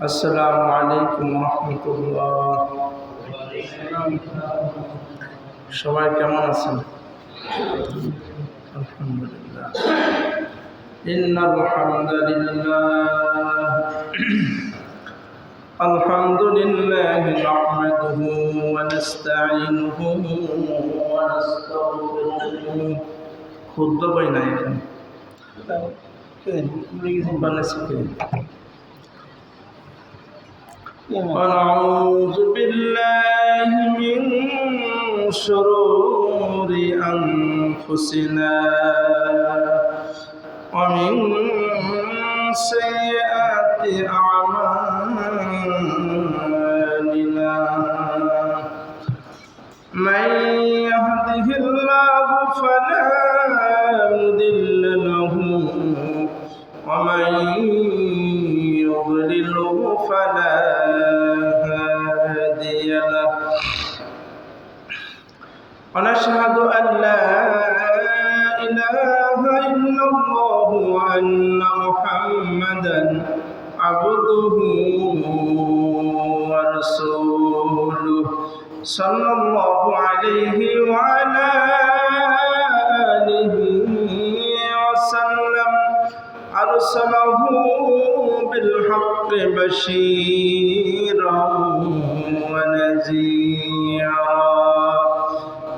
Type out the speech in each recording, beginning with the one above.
আসসালামু আলাইকুম রহমতুল্লাহ। সবাই কেমন আছেন? আলহামদুলিল্লাহ। ইন্নাল হামদালিল্লাহ আলহামদুলিল্লাহি নাহমাদুহু ওয়া নাস্তাঈনুহু ওয়া নাস্তাগফিরুহু। খুদ্ বই নাই এখানে ونعوذ بالله من شرور أنفسنا ومن سيئات أعمالنا من يهده الله فلا مضل له ومن يضلله فلا هادي له ونشهد أن لا إله إلا الله وأن محمدا عبده ورسوله صلى الله عليه وعلى آله وسلم أرسله بالحق بشيرا ونذيرا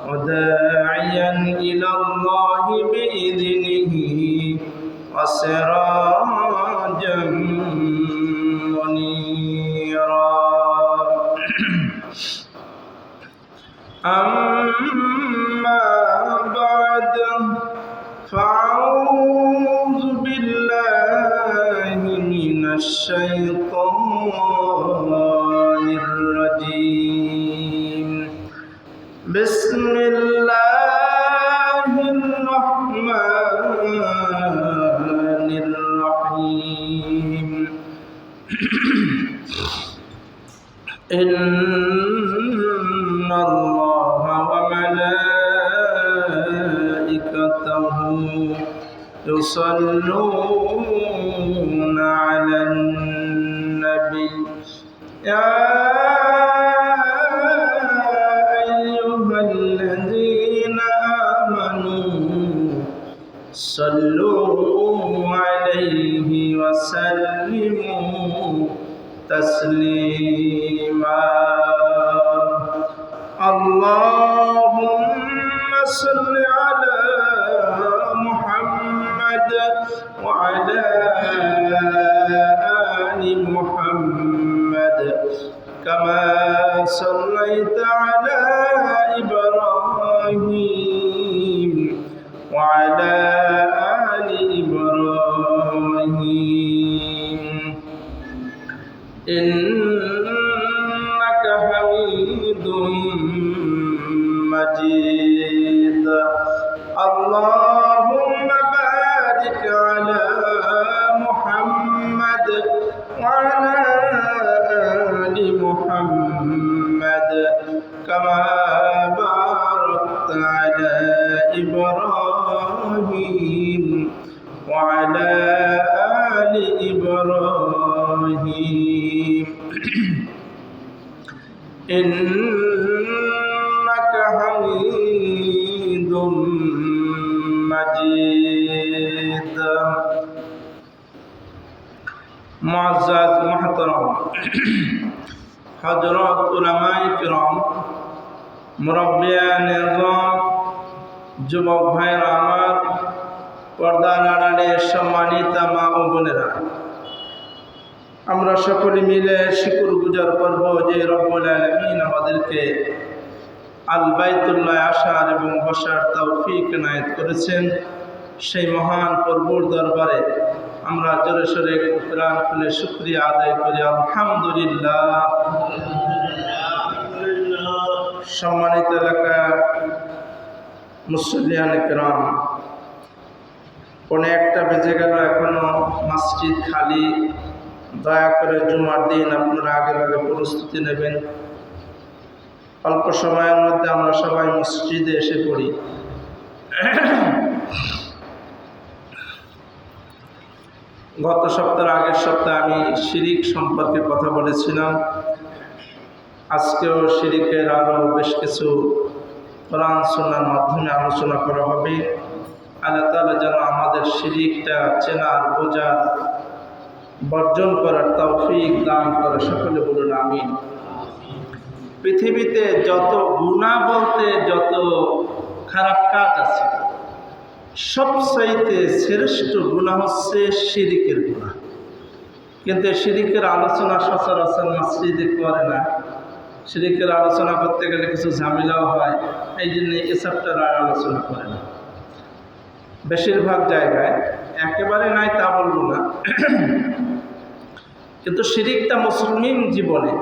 وداعيا إلى الله بإذنه وسراجا منيرا أما بعد فأعوذ بالله من الشيطان الرجيم بسم الله الرحمن الرحيم إن الله وملائكته يصلون على النبي يا أيها الذين آمنوا صلوا عليه وسلموا تسليما اللهم صل على محمد وعلى آل محمد كما صليت على إبراهيم وعلى آل إبراهيم إنك حميد مجيد اللهم بارك على محمد وعلى آل محمد كما باركت على إبراهيم وعلى آل إبراهيم إنك حميد مجيد معزز محترم حضرات علماء کرام মুরব্বিয়ান নিজাম যুবক ভাইরা আমার পর্দার আড়ালে সম্মানিত মা ও বোনেরা, আমরা সকলে মিলে শুকরগুজার করব যে রব্বুল আলামিন আমাদেরকে আল বাইতুল্লাহ আসার এবং বসার তৌফিক এনায়েত করেছেন। সেই মহান প্রভুর দরবারে আমরা জোরে সোরে কোরআন খুলে শুকরিয়া আদায় করি আলহামদুলিল্লাহ। সম্মানিত এলাকা মুসল্লিয়ান কিরাম, পৌনে একটা বেজে গেল, এখনো মসজিদ খালি। দয়া করে জুমার দিন আপনারা আগে প্রস্তুতি নেবেন। অল্প সময়ের মধ্যে আমরা সবাই মসজিদে এসে পড়ি। গত সপ্তাহের আগের সপ্তাহে আমি শিরিক সম্পর্কে কথা বলেছিলাম। আজকেও শিরিকের আরও বেশ কিছু কোরআন সুন্নাহর মাধ্যমে আলোচনা করা হবে। আল্লাহ তাআলা যেন আমাদের শিরিকটা চেনার, বোঝার, বর্জন করার তৌফিক দান করে। সকলে বলুন আমিন। পৃথিবীতে যত গুনাহ বলতে যত খারাপ কাজ আছে, সবচাইতে শ্রেষ্ঠ গুনাহ হচ্ছে শিরিকের গুনাহ। কিন্তু শিরিকের আলোচনা সচরাচর মসজিদে করে না। শিরিকের আলোচনা করতে গেলে কিছু ঝামেলাও হয়, এই জন্য এই চ্যাপ্টার আর আলোচনা করে না। বেশিরভাগ জায়গায়, একেবারে নাই তা বলবো না, কিন্তু শিরিকটা মুসলিম জীবনে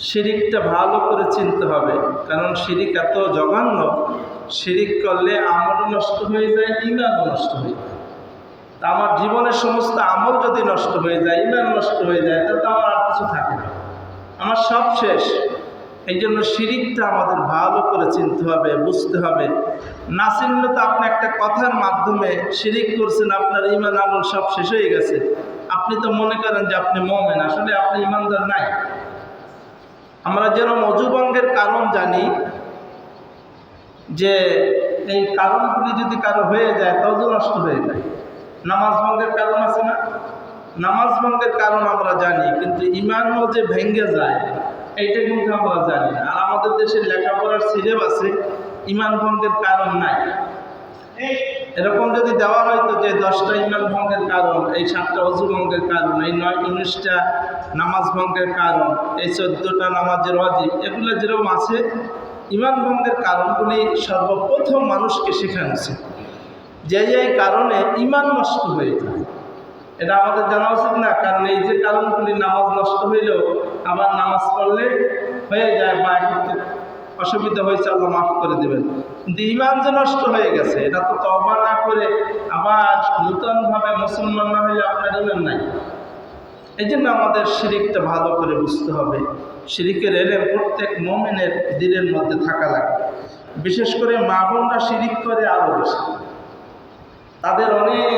শিরিকটা ভালো করে চিনতে হবে। কারণ শিরিক এত জঘন্য, শিরিক করলে আমল নষ্ট হয়ে যায়, ঈমানও নষ্ট হয়ে যায়। তা আমার জীবনের সমস্ত আমল যদি নষ্ট হয়ে যায়, ঈমান নষ্ট হয়ে যায়, তাহলে তো আমার আর কিছু থাকে না, আমার সব শেষ। এই জন্য শিরিকটা আমাদের ভালো করে চিনতে হবে, বুঝতে হবে। না চিনলে তো আপনি একটা কথার মাধ্যমে শিরিক করছেন, আপনার ঈমান আমল সব শেষ হয়ে গেছে। আপনি তো মনে করেন যে আপনি মুমিন, আসলে আপনি ঈমানদার নাই। আমরা যেন অজু ভঙ্গের কারণ জানি, যে এই কারণগুলি যদি কারো হয়ে যায় অজু নষ্ট হয়ে যায়। নামাজ ভঙ্গের কারণ আছে না? নামাজ ভঙ্গের কারণ আমরা জানি, কিন্তু ঈমানও যে ভেঙে যায় এইটা কিন্তু আমরা জানি না। আর আমাদের দেশের লেখাপড়ার সিলেবাসে ঈমান ভঙ্গের কারণ নাই। এরকম যদি দেওয়া হয়তো যে 10টা ঈমান ভঙ্গের কারণ, এই 7টা অজু ভঙ্গের কারণ, এই 19টা নামাজ ভঙ্গের কারণ, এই 14টা নামাজের ওয়াজিব, এগুলো যেরকম আছে, ঈমান ভঙ্গের কারণগুলি সর্বপ্রথম মানুষকে শেখানো উচিত, যে এই কারণে ঈমান নষ্ট হয়ে যায়। এটা আমাদের জানা উচিত না? কারণ এই যে কারণগুলি, নামাজ নষ্ট হইলেও আবার নামাজ পড়লে হয়ে যায়, বা অসুবিধা হয়েছে আল্লাহ মাফ করে দেবেন। কিন্তু ঈমান যে নষ্ট হয়ে গেছে, এটা তো তওবা না করে আবার নূতনভাবে মুসলমান না হলে আপনার ঈমান নাই। এই জন্য আমাদের শিরিকটা ভালো করে বুঝতে হবে। শিরিকের এলেম প্রত্যেক মুমিনের দিলের মধ্যে থাকা লাগে। বিশেষ করে মা বোনরা শিরিক করে আরও বেশি। তাদের অনেক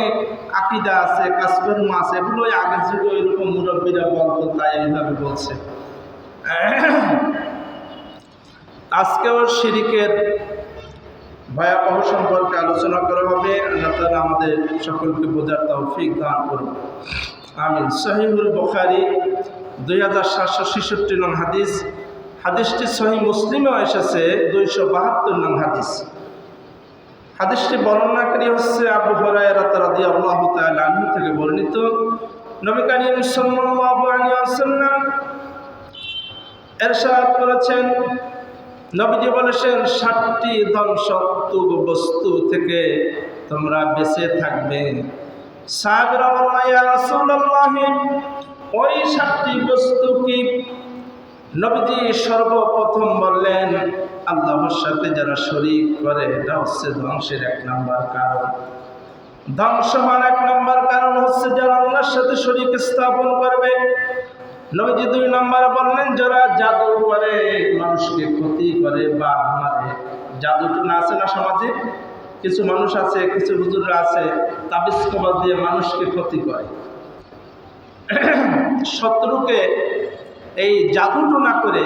আকীদা আছে, কাজকর্ম আছে, এগুলোই আগের যুগে এরকম মুরব্বীরা বলতো, তাই এইভাবে বলছে। আজকেও শিরিকের ভয়াবহ সম্পর্কে আলোচনা করা হবে। আল্লাহ তাআলা আমাদের সকলকে বোঝার তৌফিক দান করুন, আমিন। সহিহুল বুখারী 2766 নং হাদিস। হাদিসটি সহিহ মুসলিমেও এসেছে 272 নং হাদিস। হাদিসটি বর্ণনাকারী হচ্ছে আবু হুরায়রা রাদিয়াল্লাহু তাআলা আনহু থেকে বর্ণিত। নবী করিম সাল্লাল্লাহু আলাইহি ওয়াসাল্লাম ইরশাদ করেছেন, নবীজি বলেছেন, 7টি ধ্বংসাত্মক বস্তু থেকে তোমরা বেঁচে থাকবে। সাহাবীরা বললেন, ইয়া রাসূলুল্লাহ, ওই 7টি বস্তু কি? নবীজি সর্বপ্রথম বললেন, আল্লাহর সাথে যারা শরীক করে, এটা হচ্ছে ধ্বংসের 1 নম্বর কারণ। ধ্বংস হওয়ার 1 নম্বর কারণ হচ্ছে যারা আল্লাহর সাথে শরীক স্থাপন করবে। নবীজি 2 নম্বরে বললেন, যারা জাদু করে, মানুষকে ক্ষতি করে বা মারে। জাদুটনা আছে না সমাজে? কিছু মানুষ আছে, কিছু হুজুররা আছে, তাবিজ কবজ দিয়ে মানুষকে ক্ষতি করে। শত্রুকে এই জাদুটনা করে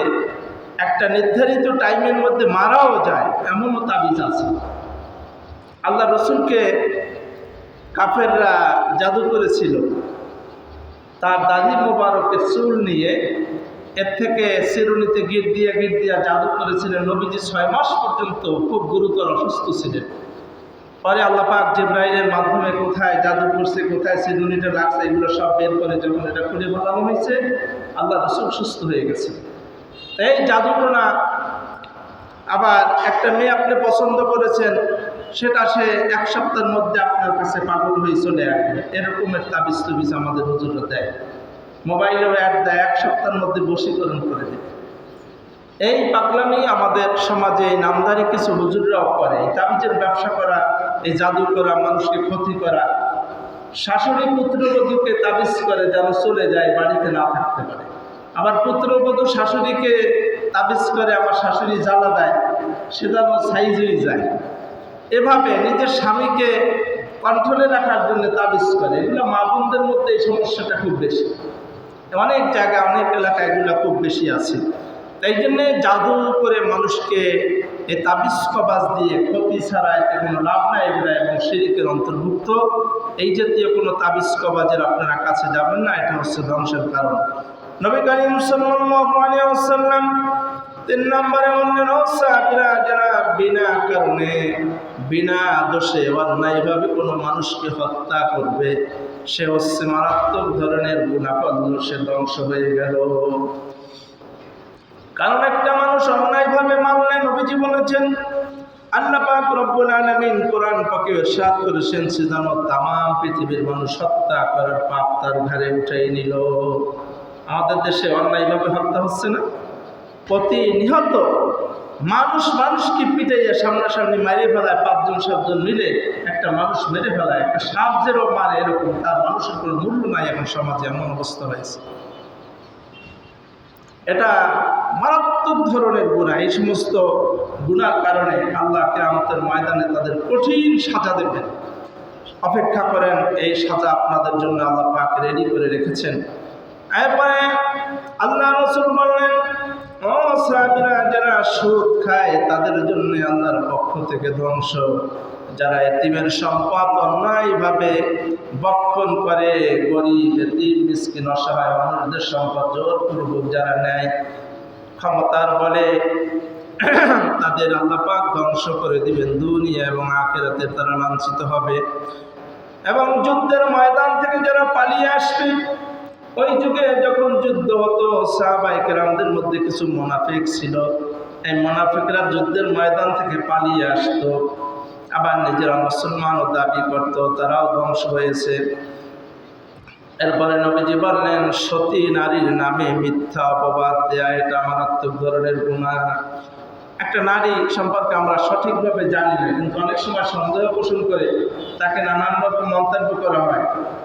একটা নির্ধারিত টাইমের মধ্যে মারাও যায়, এমনও তাবিজ আছে। আল্লাহ রসুলকে কাফেররা জাদু করেছিল। তার দাদি মোবারকের চুল নিয়ে এর থেকে চিরুনিতে গিট দিয়া জাদু করেছিলেন। নবীজি 6 মাস পর্যন্ত খুব গুরুতর অসুস্থ ছিলেন। পরে আল্লাহ পাক জিবরাইলের মাধ্যমে কোথায় জাদু করছে, কোথায় চিরুনিটা রাখছে, এগুলো সব বের করে যখন এটা খুলে বলানো হয়েছে, আল্লাহ রসুল সুস্থ হয়ে গেছে। এই জাদুটনা। আবার একটা মেয়ে আপনি পছন্দ করেছেন, সেটা সে 1 সপ্তাহের মধ্যে আপনার কাছে পাগল হয়ে চলে আসবে। এরকমের তাবিজ তুবিজ আমাদের হুজুররা দেয়, মোবাইলেও অ্যাড দেয়, 1 সপ্তাহের মধ্যে বশীকরণ করে দেয়। এই পাগলামি আমাদের সমাজে নামধারী কিছু হুজুররাও করে। এই তাবিজের ব্যবসা করা, এই জাদু করা, মানুষকে ক্ষতি করা। শাশুড়ি পুত্রবধূকে তাবিজ করে যেন চলে যায়, বাড়িতে না থাকতে পারে। আবার পুত্রবধূ শাশুড়িকে তাবিজ করে, আমার শাশুড়ি জ্বালা দেয়, সে যেন সাইজ হয়ে যায়। এভাবে নিজের স্বামীকে কন্ট্রোলে রাখার জন্য তাবিজ করে। এগুলো মা বোনদের মধ্যে এই সমস্যাটা খুব বেশি, অনেক জায়গায় অনেক এলাকায় এগুলো খুব বেশি আছে। তাই জন্যে জাদু করে মানুষকে এই তাবিজ কবাজ দিয়ে ক্ষতি ছাড়া এতে কোনো লাভ নাই, এগুলো এবং শিরকের অন্তর্ভুক্ত। এই জাতীয় কোনো তাবিজ কবাজের আপনারা কাছে যাবেন না, এটা হচ্ছে ধ্বংসের কারণ। নবী করিম সাল্লাল্লাহু আলাইহি ওয়াসাল্লাম 3 নম্বরে বললেন, সাহাবীরা যারা বিনা কারণে বিনা দোষে অন্যায়ভাবে কোনো মানুষকে হত্যা করবে, সে হচ্ছে মারাত্মক ধরনের গুনাহ করল, সে ধ্বংস হয়ে গেল। কারণ একটা মানুষ অন্যায়ভাবে মারলে নবীজি বলেছেন, আল্লাহ পাক রব্বুল আলামিন কোরআন পাকে ইরশাদ করেছেন, সে যেন তামাম পৃথিবীর মানুষ হত্যা করার পাপ তার ঘাড়ে উঠাই নিল। আমাদের দেশে অন্যায়ভাবে হত্যা হচ্ছে না, প্রতিনিয়ত মানুষ মানুষকে পিটাইয়া সামনাসামনি মারে ফেলায়, 5জন-7জন মিলে একটা মানুষ মেরে ফেলায়, একটা সাপ যেরকম মারে এরকম, তার মানুষের কোনো মূল্য নাই এখন সমাজে, এমন অবস্থা হয়েছে। এটা মারাত্মক ধরনের গুনাহ। এই সমস্ত গুনার কারণে আল্লাহ কিয়ামতের ময়দানে তাদের কঠিন সাজা দেবেন। অপেক্ষা করেন, এই সাজা আপনাদের জন্য আল্লাহ পাক রেডি করে রেখেছেন। এরপরে আল্লাহ রাসূল বললেন, ও সাহাবীরা, যারা সুদ খায় তাদের জন্য আল্লাহর পক্ষ থেকে ধ্বংস। যারা এতিমের সম্পদ অন্যায়ভাবে বক্ষণ করে, গরিব এতিম মিসকিন অসহায় মানুষদের সম্পদ জোরপূর্বক যারা নেয় ক্ষমতার বলে, তাদের আল্লাহ পাক ধ্বংস করে দিবেন। দুনিয়া এবং আখিরাতে তারা লাঞ্ছিত হবে। এবং যুদ্ধের ময়দান থেকে যারা পালিয়ে আসবে, ওই যুগে যখন যুদ্ধ হতো, সাহাবায়ে কেরামদের মধ্যে কিছু মুনাফিক ছিল। এই মুনাফিকরা যুদ্ধের ময়দান থেকে পালিয়ে আসতো, আবার নিজেরা মুসলমানও দাবি করত, তারাও ধ্বংস হয়েছে। এরপরে নবীজি বললেন, সতী নারীর নামে মিথ্যা অপবাদ দেয়া এটা মারাত্মক ধরনের গুনাহ। একটা নারী সম্পর্কে আমরা সঠিকভাবে জানি না, কিন্তু অনেক সময় সন্দেহ পোষণ করে তাকে নানান রকম মন্তব্য করা হয়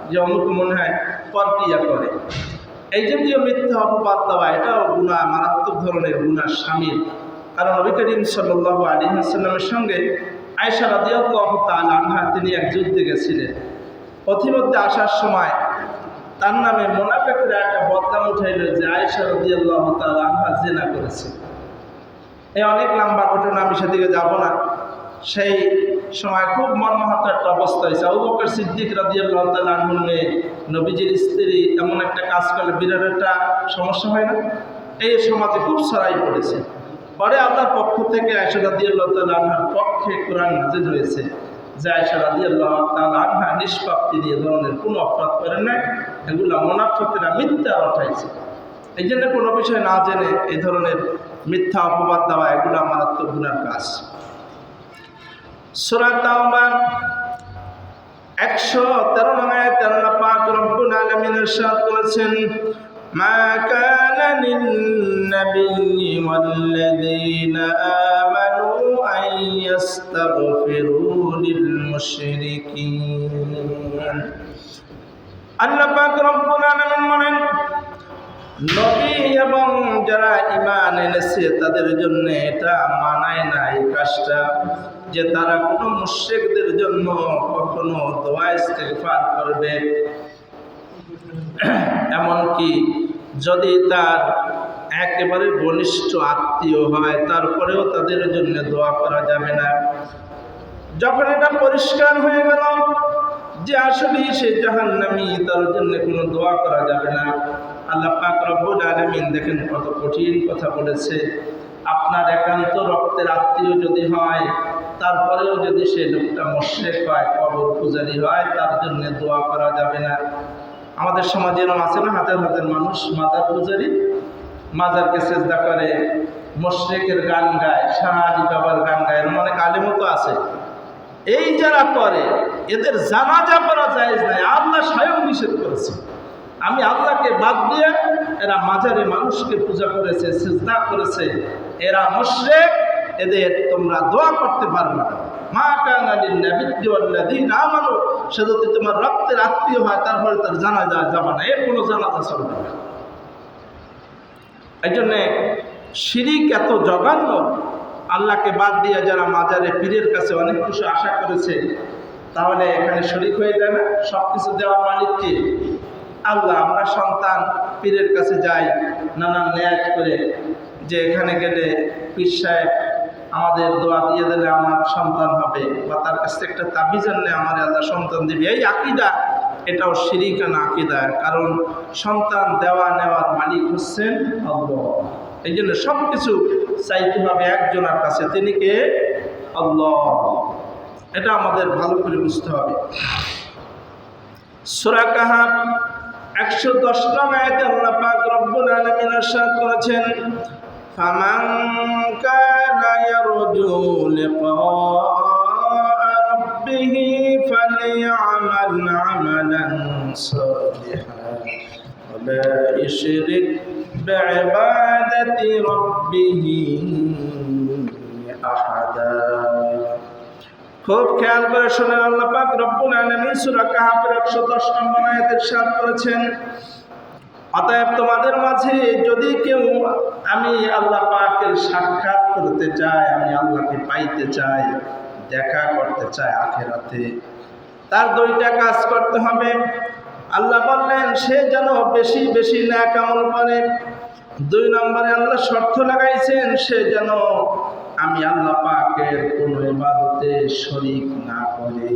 যে অমুক মনে হয় পরকিয়া করে। এই জাতীয় মিথ্যা অপবাদ দেওয়া এটাও গুনাহ, মারাত্মক ধরনের গুনাহ শামিল। কারণ নবী করিম সাল্লাল্লাহু আলাইহি ওয়াসাল্লামের সঙ্গে আয়েশা রাদিয়াল্লাহু তাআলা আনহা, তিনি এক যুদ্ধে গেছিলেন। পথিমধ্যে আসার সময় তার নামে মুনাফিকরা একটা বদনাম উঠাইল যে আয়েশা রাদিয়াল্লাহু তাআলা আনহা জিনা করেছে। এই অনেক লম্বা ঘটনা, আমি সেদিকে যাব না। সেই সময় খুব মর্মাহত একটা অবস্থা হয়েছে। আবু বকর সিদ্দিক রাদিয়াল্লাহু তাআলা আনহুর মেয়ে, নবীজির স্ত্রী, এমন একটা কাজ করলে বিরাট একটা সমস্যা হয় না? এই সমাজে খুব ছড়াই পড়েছে। পরে আল্লাহর পক্ষ থেকে আয়েশা রাদিয়াল্লাহু তাআলা আনহার পক্ষে কোরআন নাযিল হয়েছে যে আয়েশা রাদিয়াল্লাহু তাআলা আনহা নিষ্পাপ, তিনি এ ধরনের কোনো অপরাধ করেন নাই, এগুলা মুনাফিকরা মিথ্যা রটাইছে। এই জন্য কোনো বিষয় না জেনে এই ধরনের মিথ্যা অপবাদ দেওয়া এগুলো মারাত্মক গুনার কাজ। সূরা তাওবা 113 নং আয়াতে আল্লাহ পাক রব্বুল আলামিন ইরশাদ করেছেন, মা কানা লিন-নাবিয়্যি ওয়াল্লাযীনা আমানু আন ইস্তাগফিরু লিল-মুশরিকিন। আল্লাহ পাক রব্বুল আলামিন বলেন, নবী এবং যারা ঈমান এনেছে তাদের জন্য এটা মানায় না এই কাজটা যে তারা কোনো মুশরিকদের জন্য কখনো দোয়া ইস্তেগফার করবে। এমনকি যদি তার একেবারে ঘনিষ্ঠ আত্মীয় হয়, তারপরেও তাদের জন্য দোয়া করা যাবে না। যখন এটা পরিষ্কার হয়ে গেল যে আসলে সে জাহান্নামী, তার জন্য কোনো দোয়া করা যাবে না, আল্লাহ পাক রব্বুল আলামিন দেখেন কত কঠিন কথা বলেছে। আপনার একান্ত রক্তের আত্মীয় যদি হয়, তারপরেও যদি সে লোকটা মুশরিক হয়, কবর পূজারী হয়, তার জন্য দোয়া করা যাবে না। আমাদের সমাজে এরকম আছে না, হাজার হাজার মানুষ মাজার পূজারী, মাজারকে সেজদা করে, মুশরিকের গান গায়, শাহ আলী বাবার গান গায়, এরকম অনেক আলেমও তো আছে। এই যারা করে এদের জানাজা করা জায়েজ নাই, আল্লাহ স্বয়ং নিষেধ করেছে। আমি আল্লাহকে বাদ দিয়ে এরা মাজারে মানুষকে পূজা করেছে, সিজদা করেছে, এরা মুশরিক, এদের তোমরা দোয়া করতে পারবে না। মা কানা লিন-নাবিয়্যি ওয়াল্লাযীনা আমানু, সে যদি তোমার রক্তের আত্মীয় হয় তারপরে তার জানাজা যাবে না, এর কোনো জানাজা চলবে না। এই জন্যে শিরিক এত জঘন্য। আল্লাহকে বাদ দিয়ে যারা মাজারে পীরের কাছে অনেক কিছু আশা করেছে, তাহলে এখানে শরীক হয়ে যাবে। সব কিছু দেওয়ার মালিক কে? আল্লাহ। আমরা সন্তান পীরের কাছে যাই নানান নিয়াত করে, যে এখানে গেলে পীর সাহেব আমাদের দোয়া দিয়ে দিলে আমার সন্তান হবে, বা তার কাছ থেকে একটা তাবিজ আনলে আমার আল্লাহ সন্তান দিবে। এই আকীদা, এটাও শিরিক না আকীদা। কারণ সন্তান দেওয়া নেওয়ার মালিক হচ্ছেন আল্লাহ। এই জন্য সব কিছু চাইতে হবে একজনের কাছে, তিনি কে? আল্লাহ। এটা আমাদের ভালো করে বুঝতে হবে। সূরা কাহাফ 110 নং আয়াতে আল্লাহ পাক রব্বুল আলামিন ইরশাদ করেছেন, ফামান কানা ইয়ারজু লিকা রাব্বিহি ফালিয়ামাল আমালান সালিহান ওয়া লা ইশরিক বিইবাদাতি রাব্বিহি আহাদা। খুব খেয়াল করে শুনেন, আল্লাহ পাক রব্বুল আলামিন সূরা কাহাফের 110 নম্বর আয়াতে ইরশাদ করেছেন, অতএব তোমাদের মাঝে যদি কেউ আমি আল্লাহ পাকের সাক্ষাৎ করতে চায়, আমি আল্লাহকে পাইতে চাই, দেখা করতে চায় আখিরাতে, তার দুইটা কাজ করতে হবে। আল্লাহ বললেন সে যেন বেশি বেশি নেক আমল করে। 2 নম্বরে আল্লাহ শর্ত লাগাইছেন, সে যেন আমি আল্লাহ পাকের কোনো ইবাদতে শরীক না করে।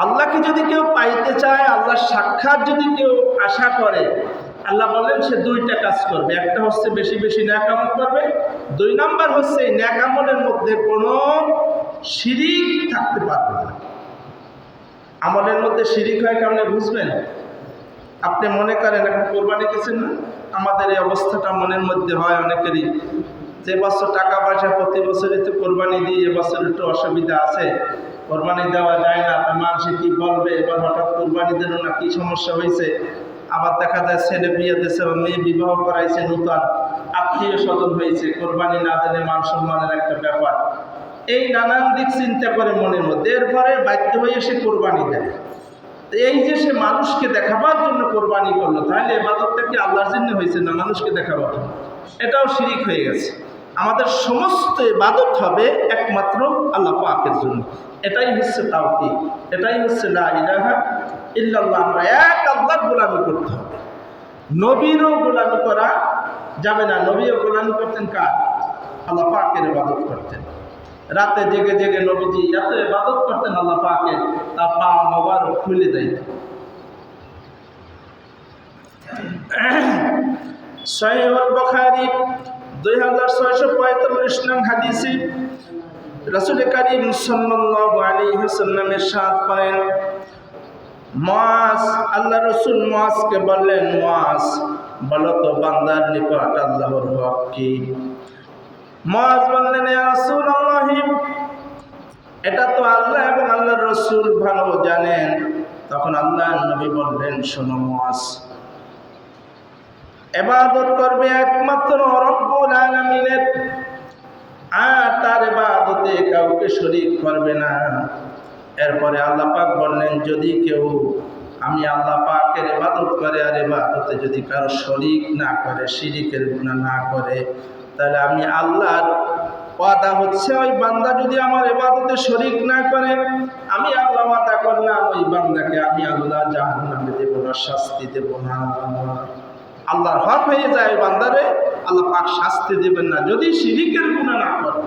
আল্লাহকে যদি কেউ পাইতে চায়, আল্লাহর সাক্ষাৎ যদি কেউ আশা করে, আল্লাহ বলেন সে 2টা কাজ করবে। একটা হচ্ছে বেশি বেশি নেক আমল করবে, 2 নম্বর হচ্ছে নেক আমলের মধ্যে কোনো শিরিক থাকতে পারবে না। আমলের মধ্যে শিরিক হয় কেমনে বুঝবেন? আপনি মনে করেন এখন কোরবানি দিচ্ছেন না, আমাদের এই অবস্থাটা মনের মধ্যে হয় অনেকেরই, যে বছর টাকা পয়সা প্রতি বছরই তো কোরবানি দিই, এবছর একটু অসুবিধা আছে, কোরবানি দেওয়া যায় না, তা মানুষ কি বলবে, এবার হঠাৎ কোরবানি দিল না, কি সমস্যা হয়েছে। আবার দেখা যায় ছেলে বিয়ে দিয়েছে বা মেয়ে বিবাহ করাইছে, নূতন আত্মীয় স্বজন হয়েছে, কোরবানি না দিলে মান সম্মানের একটা ব্যাপার। এই নানান দিক চিন্তা করে মনের মধ্যে, এরপরে বাধ্য হয়ে সে কোরবানি দেয়। এই যে সে মানুষকে দেখাবার জন্য কোরবানি করলো, তাহলে ইবাদতটা কি আল্লাহর জন্য হয়েছে না মানুষকে দেখাবার জন্য? এটাও শিরিক হয়ে গেছে। আমাদের সমস্ত ইবাদত হবে একমাত্র আল্লাহ পাকের জন্য। এটাই হচ্ছে তাওহীদ, এটাই হচ্ছে লা ইলাহা ইল্লাল্লাহ। আমরা এক আল্লাহর গোলামি করতে হবে। নবীরও গোলামি করা যাবে না। নবীও গোলামি করতেন কার? আল্লাহ পাকের ইবাদত করতেন। রাতে জেগে জেগে নবীজি এত ইবাদত করতেন আল্লাহ পাকের, তার পা মোবারক খুলে দেয়। সহিহ বুখারী 2645 নং হাদিসে রাসূল কারীম সাল্লাল্লাহু আলাইহি ওয়াসাল্লাম ইরশাদ করেন, মুআজ, আল্লাহ রাসূল মুআজকে বললেন, মুআজ বলো তো বান্দার নিকট আল্লাহর হক কি? মুআজ বললেন, ইয়া রাসূলুল্লাহ, এটা তো আল্লাহ এবং আল্লাহর রাসূল ভালো জানেন। তখন আল্লাহর নবী বললেন, শোনো মুআজ, ইবাদত করবে একমাত্র রব্বুল আলামিনের, আর তার ইবাদতে কাউকে শরীক করবে না। এরপরে আল্লাহ পাক বললেন, যদি কেউ আমি আল্লাহ পাকের ইবাদত করে আর ইবাদতে যদি কারো শরীক না করে, শিরিকের গুনাহ না করে, তাহলে আমি আল্লাহর ওয়াদা হচ্ছে ওই বান্দা যদি আমার ইবাদতে শরীক না করে, আমি আল্লাহ ওয়াদা করলাম ওই বান্দাকে আমি আল্লাহ জাহান্নামে দেব না, শাস্তি দেব না। আল্লাহর হক হয়ে যায় বান্দারে, আল্লাহ পাক শাস্তি দেবেন না যদি শিরিকের গুনাহ না করে।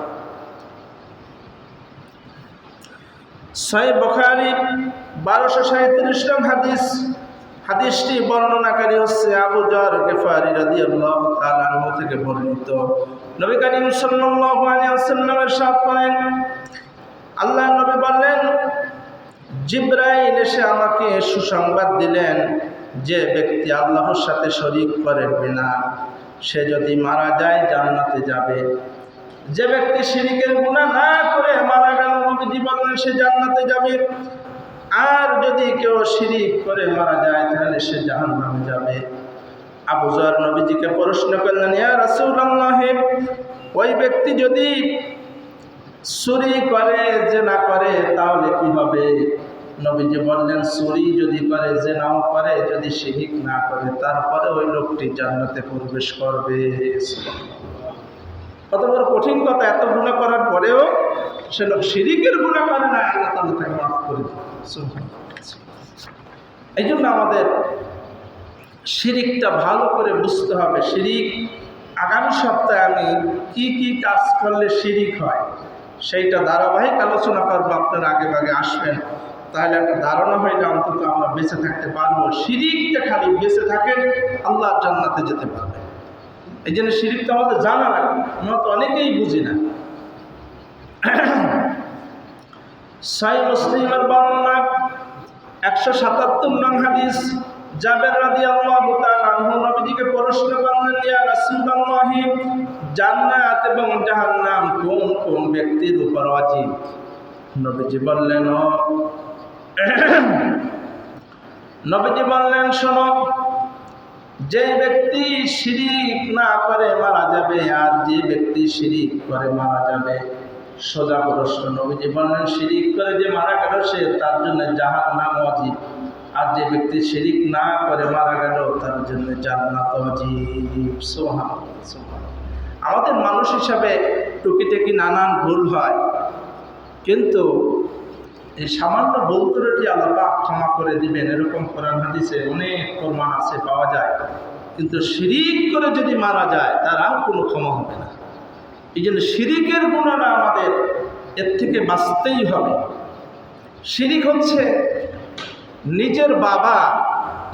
সহিহ বুখারী 1237 নং হাদিস। হাদিসটি বর্ণনাকারী হচ্ছে আবু যর গিফারি রাদিয়াল্লাহু তাআলা আনহু থেকে বর্ণিত। নবী করিম সাল্লাল্লাহু আলাইহি ওয়াসাল্লাম ইরশাদ করেন, আল্লাহর নবী বললেন, জিবরাইল এসে আমাকে সুসংবাদ দিলেন, যে ব্যক্তি আল্লাহর সাথে শরীক করবে না, সে যদি মারা যায় জান্নাতে যাবে। যে ব্যক্তি শিরিকের গুনাহ না করে মারা গেল, নবীজি বললেন সে জান্নাতে যাবে। আর যদি কেউ শিরিক করে মারা যায় তাহলে সে জাহান্নামে যাবে। আবু যর নবীজিকে প্রশ্ন করলেন, ইয়া রাসূলুল্লাহ, ওই ব্যক্তি যদি চুরি করে, জিনা করে, তাহলে কি হবে? নবীজি বললেন, চুরি যদি করে, জিনাও করে, যদি শিরিক না করে, তারপরে ওই লোকটি জান্নাতে প্রবেশ করবে। কত বড় কঠিন কথা! এত গুনাহ করার পরেও সে লোক শিরিকের গুনাহ করে না, আল্লাহ তাআলা তাকে মাফ করে দেন। এই জন্য আমাদের শিরিকটা ভালো করে বুঝতে হবে। শিরিক, আগামী সপ্তাহে আমি কি কি কাজ করলে শিরিক হয় সেইটা ধারাবাহিক আলোচনা করবো। আপনারা আগে ভাগে আসবেন, তাহলে একটা ধারণা হইলে অন্তত আমরা বেঁচে থাকতে পারবো। শিরিকটা খালি বেঁচে থাকেন, আল্লাহ জান্নাতে যেতে পারবে। এই জন্য শিরিকটা আমাদের জানা লাগবে, আমরা তো অনেকেই বুঝি না। সহিহ মুসলিমের বর্ণনা 177 নং হাদিস, জাবের রাদিয়াল্লাহু তাআলা আনহু নবীজিকে প্রশ্ন করলেন, ইয়া রাসূলুল্লাহ, জান্নাত এবং জাহান্নাম কোন কোন ব্যক্তির উপর ওয়াজিব? নবীজি বললেন শোনো, যে ব্যক্তি শিরিক না করে মারা যাবে আর যে ব্যক্তি শিরিক করে মারা যাবে। সোজা প্রশ্ন। নবীজি বললেন শিরিক করে যে মারা গেল সে, তার জন্য জাহান্নাম ওয়াজিব, আর যে ব্যক্তি শিরিক না করে মারা গেল তার জন্য জান্নাত ওয়াজিব। সুবহানাল্লাহ। আমাদের মানুষ হিসাবে টুকিটাকি নানান ভুল হয়, কিন্তু এই সামান্য ভুল ত্রুটি আল্লাহ পাক ক্ষমা করে দিবেন, এরকম কোরআন হাদিসে অনেক প্রমাণ আছে, পাওয়া যায়। কিন্তু শিরিক করে যদি মারা যায় তার আর কোনো ক্ষমা হবে না। এই জন্য শিরিকের গুণাটা আমাদের এর থেকে বাঁচতেই হবে। শিরিক হচ্ছে নিজের বাবা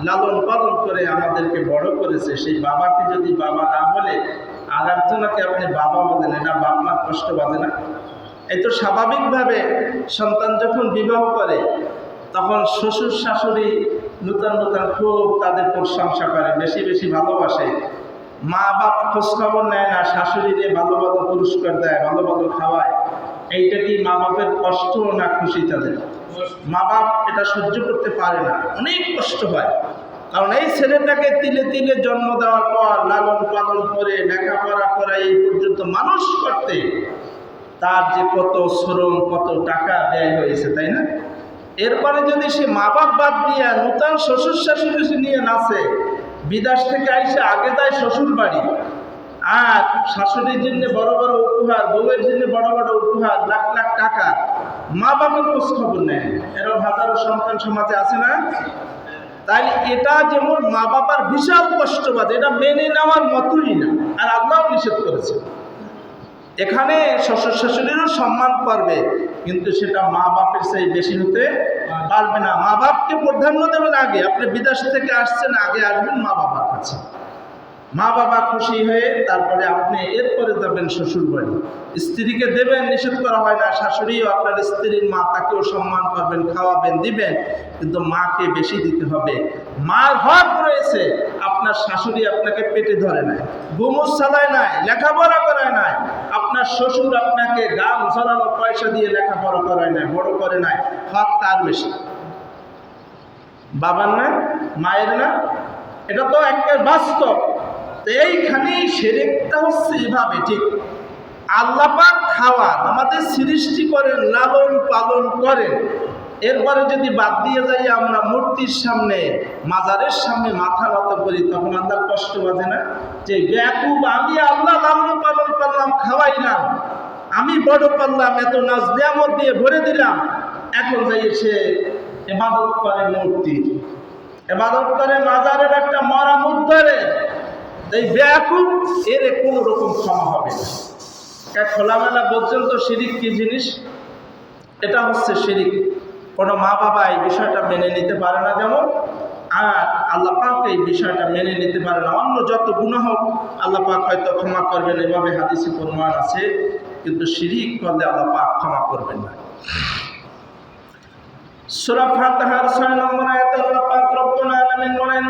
লালন পালন করে আমাদেরকে বড় করেছে, সেই বাবাকে যদি বাবা না বলে আর একজনকে আপনি বাবা বলেন, এটা বাপ মার কষ্ট বাজে না? এই তো স্বাভাবিকভাবে সন্তান যখন বিবাহ করে তখন শ্বশুর শাশুড়ি নূতন নূতন খুব তাদের প্রশংসা করে, বেশি বেশি ভালোবাসে। মা বাপ খোঁজখবর নেয় না, শাশুড়িরে ভালো ভালো পুরস্কার দেয়, ভালো ভালো খাওয়ায়। এইটা কি মা বাপের কষ্ট না খুশি? তাদের মা বাপ এটা সহ্য করতে পারে না, অনেক কষ্ট হয়। কারণ এই ছেলেটাকে তিলে তিলে জন্ম দেওয়ার পর লালন পালন করে লেখাপড়া করা এই পর্যন্ত মানুষ করতে তার যে কত শ্রম, কত টাকা ব্যয় হয়েছে, তাই না? এরপরে যদি সে মা বাপ বাদ দিয়ে নূতন শ্বশুর শাশুড়ি নিয়ে নাচে, বিদেশ থেকে আইসে আগে যায় শ্বশুর বাড়ি, আর শাশুড়ির জন্য বড় বড় উপহার, বউয়ের জন্য বড় বড় উপহার, লাখ লাখ টাকা, মা বাপের খোঁজ খবর নেয়। এরকম হাজারো সন্তান সমাজে আছে না? তাই এটা যেমন মা বাবার বিশাল কষ্টবাদ, এটা মেনে নেওয়ার মতোই না, আর আল্লাহ নিষেধ করেছে। এখানে শ্বশুর শাশুড়িরও সম্মান করবে, কিন্তু সেটা মা বাপের চেয়ে বেশি হতে পারবে না। মা বাপকে প্রাধান্য দেবেন আগে। আপনি বিদেশ থেকে আসছেন, আগে আসবেন মা বাবার কাছে। মা বাবা খুশি হয়ে তারপরে আপনি এরপরে যাবেন শ্বশুর বাড়ি। স্ত্রীকে দেবেন, নিষেধ করা হয় না। শাশুড়িও আপনার স্ত্রীর মা, তাকেও সম্মান করবেন, খাওয়াবেন, দিবেন, কিন্তু মাকে বেশি দিতে হবে। মার হক রয়েছে। আপনার শাশুড়ি আপনাকে পেটে ধরে নাই, গোমুজ চালায় নাই, লেখাপড়া করায় নাই। আপনার শ্বশুর আপনাকে গান ঝরানো পয়সা দিয়ে লেখাপড়া করায় নাই, বড় করে নাই। হক তার বেশি। বাবার না, মায়ের না? এটা তো একটা বাস্তব। এইখানেই শিরকটা হচ্ছে এভাবে। ঠিক আল্লাহ পাক খাওয়া আমাদের সৃষ্টি করেন, লালন পালন করেন, এরপরে যদি বাদ দিয়ে যাই আমরা মূর্তির সামনে, মাজারের সামনে মাথা নত করি, তখন আল্লাহর কষ্ট বাজে না? যে ব্যাকুব আমি আল্লাহ লালন পালন করলাম, খাওয়াইলাম, আমি বড় করলাম, এত নাজ নিয়ামত দিয়ে ভরে দিলাম, এখন যাই সে ইবাদত করে মূর্তির, ইবাদত করে মাজারের একটা মরামত ধরে। এই ব্যাকুব এর কোনো রকম ক্ষমা হবে না। খোলামেলা বলছেন তো শিরিক কি জিনিস? এটা হচ্ছে শিরিক। কোনো মা বাবা এই বিষয়টা মেনে নিতে পারে না যেমন, আর আল্লাহ পাক এই বিষয়টা মেনে নিতে পারে না। অন্য যত গুনাহ হোক আল্লাহ পাক হয়তো ক্ষমা করবেন, এভাবে হাদিসে প্রমাণ আছে, কিন্তু শিরিক করলে আল্লাহ পাক ক্ষমা করবেন না। সূরা ফাতিহার 6 নম্বর আয়াতে আল্লাহ পাক রব্বুল আলামিন বলেন,